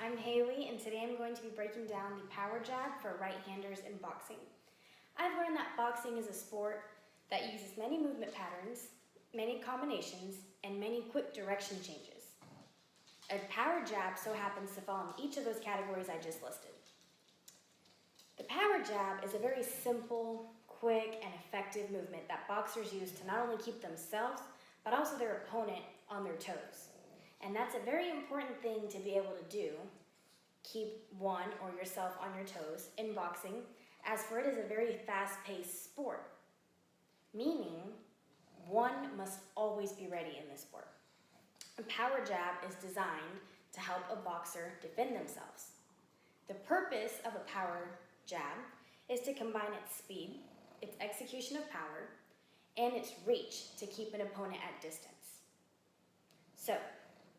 I'm Hailey, and today I'm going to be breaking down the power jab for right-handers in boxing. I've learned that boxing is a sport that uses many movement patterns, many combinations, and many quick direction changes. A power jab so happens to fall in each of those categories I just listed. The power jab is a very simple, quick, and effective movement that boxers use to not only keep themselves, but also their opponent on their toes. And that's a very important thing to be able to do, keep one or yourself on your toes in boxing, as for it is a very fast-paced sport, meaning one must always be ready in this sport. A power jab is designed to help a boxer defend themselves. The purpose of a power jab is to combine its speed, its execution of power, and its reach to keep an opponent at distance. So,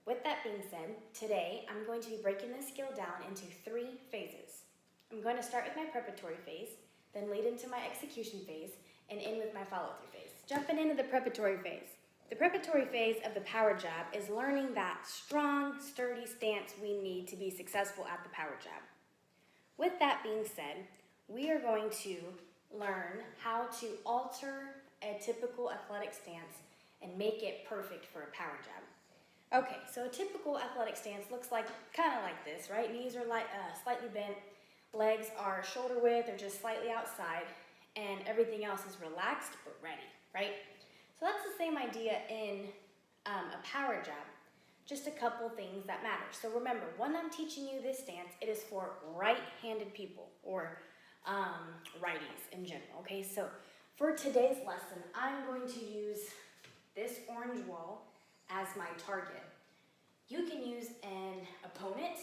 with that being said, today I'm going to be breaking this skill down into 3 phases. I'm going to start with my preparatory phase, then lead into my execution phase, and end with my follow-through phase. Jumping into the preparatory phase. The preparatory phase of the power jab is learning that strong, sturdy stance we need to be successful at the power jab. With that being said, we are going to learn how to alter a typical athletic stance and make it perfect for a power jab. Okay, so a typical athletic stance looks like kind of like this, right? Knees are slightly bent, legs are shoulder width or just slightly outside, and everything else is relaxed but ready, right? So that's the same idea in a power jab, just a couple things that matter. So remember, when I'm teaching you this stance, it is for right-handed people or righties in general, okay? So for today's lesson, I'm going to use this orange wall as my target. You can use an opponent,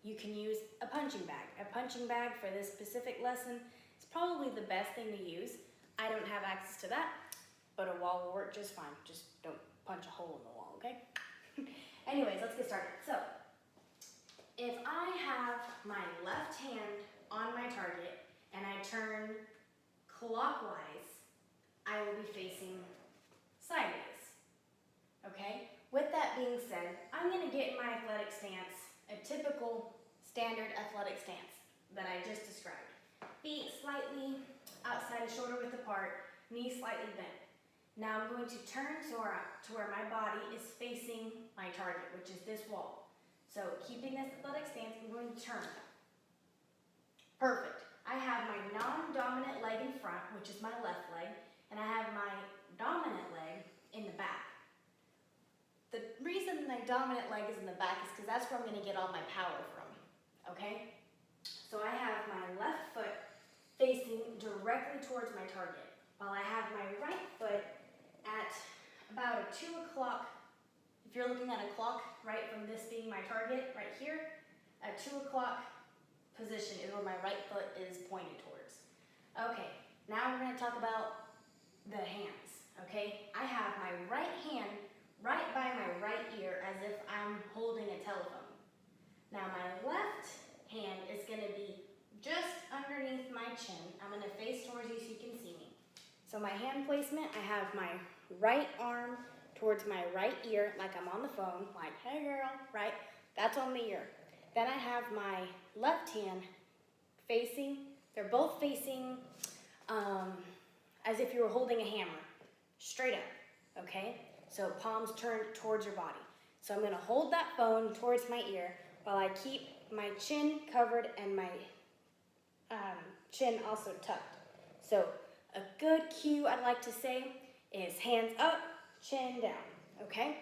you can use a punching bag. A punching bag for this specific lesson is probably the best thing to use. I don't have access to that, but a wall will work just fine. Just don't punch a hole in the wall, okay? Anyways, let's get started. So, if I have my left hand on my target and I turn clockwise, I will be facing sideways, okay? With that being said, I'm going to get in my athletic stance, a typical standard athletic stance that I just described. Feet slightly outside of shoulder width apart, knees slightly bent. Now I'm going to turn to where my body is facing my target, which is this wall. So keeping this athletic stance, I'm going to turn. Perfect. I have my non-dominant leg in front, which is my left leg, and I have my dominant leg in the back. The reason my dominant leg is in the back is because that's where I'm going to get all my power from, okay? So I have my left foot facing directly towards my target, while I have my right foot at about a 2 o'clock, if you're looking at a clock, right, from this being my target right here, at 2 o'clock position is where my right foot is pointed towards. Okay, now we're going to talk about the hands, okay? I have my right hand right by my right ear as if I'm holding a telephone. Now my left hand is going to be just underneath my chin. I'm going to face towards you so you can see me. So my hand placement, I have my right arm towards my right ear like I'm on the phone, like, hey girl, right? That's on the ear. Then I have my left hand facing, they're both facing as if you were holding a hammer, straight up, okay? So palms turned towards your body. So I'm going to hold that phone towards my ear while I keep my chin covered and my chin also tucked. So a good cue I'd like to say is hands up, chin down, okay?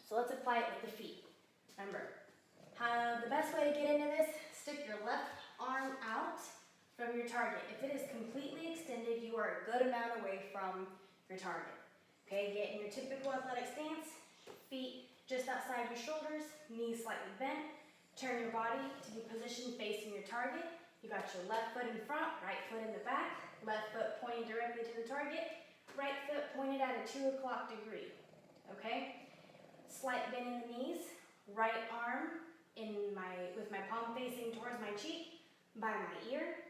So let's apply it with the feet. Remember, the best way to get into this, stick your left arm out from your target. If it is completely extended, you are a good amount away from your target. Okay, get in your typical athletic stance, feet just outside your shoulders, knees slightly bent. Turn your body to be positioned facing your target. You got your left foot in front, right foot in the back, left foot pointing directly to the target, right foot pointed at a 2 o'clock degree, okay? Slight bend in the knees, right arm with my palm facing towards my cheek by my ear,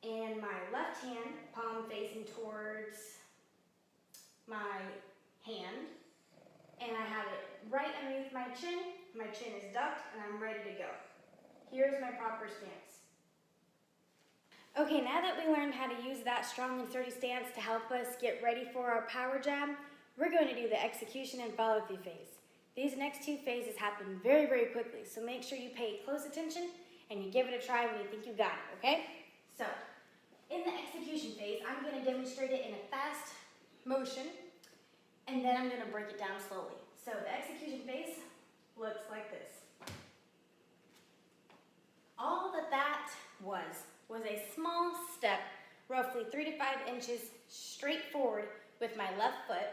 and my left hand, palm facing towards my hand, and I have it right underneath my chin is ducked, and I'm ready to go. Here's my proper stance. Okay, now that we learned how to use that strong and sturdy stance to help us get ready for our power jab, we're going to do the execution and follow through phase. These next two phases happen very, very quickly, so make sure you pay close attention and you give it a try when you think you got it, okay? So, in the execution phase, I'm going to demonstrate it in a fast motion, and then I'm going to break it down slowly. So the execution phase looks like this. All that was a small step, roughly 3 to 5 inches straight forward with my left foot,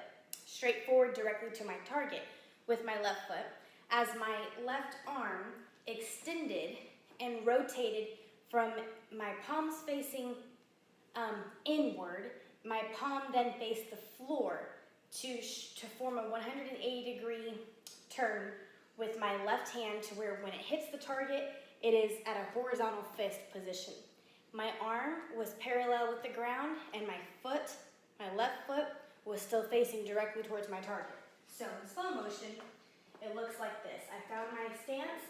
straight forward directly to my target with my left foot, as my left arm extended and rotated from my palms facing inward. My palm then faced the floor to form a 180-degree turn with my left hand to where when it hits the target, it is at a horizontal fist position. My arm was parallel with the ground and my left foot, was still facing directly towards my target. So in slow motion, it looks like this. I found my stance.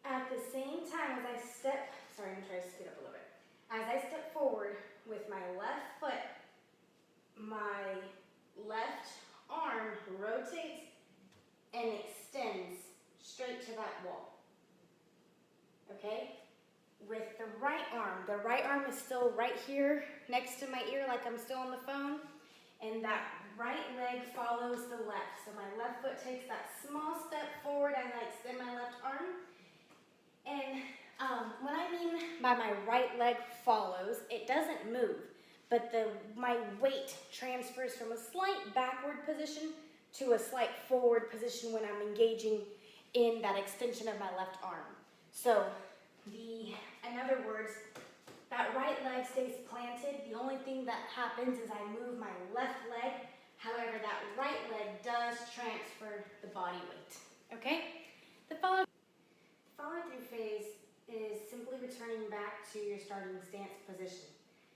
At the same time as I step, sorry, I'm going to try to speed up a little bit. As I step forward with my left foot, my left arm rotates and extends straight to that wall. Okay? With the right arm is still right here next to my ear like I'm still on the phone, and that right leg follows the left. So my left foot takes that small step forward as I extend my left arm. And what I mean by my right leg follows, it doesn't move, but my weight transfers from a slight backward position to a slight forward position when I'm engaging in that extension of my left arm. So in other words, that right leg stays planted. The only thing that happens is I move my left leg. However, that right leg does transfer the body weight. Okay? The follow-through phase is simply returning back to your starting stance position.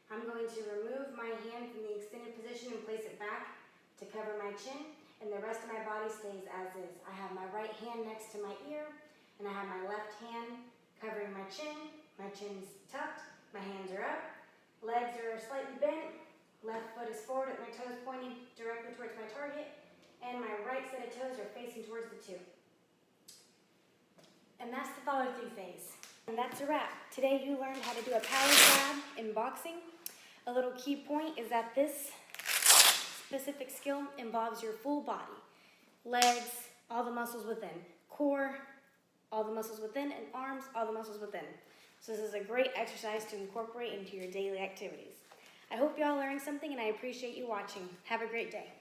I'm going to remove my hand from the extended position and place it back to cover my chin, and the rest of my body stays as is. I have my right hand next to my ear, and I have my left hand covering my chin. My chin's tucked, my hands are up, legs are slightly bent, left foot is forward with my toes pointing directly towards my target, and my right set of toes are facing towards the two. And that's the follow-through phase. And that's a wrap. Today you learned how to do a power jab in boxing. A little key point is that this specific skill involves your full body. Legs, all the muscles within. Core, all the muscles within. And arms, all the muscles within. So this is a great exercise to incorporate into your daily activities. I hope you all learned something and I appreciate you watching. Have a great day.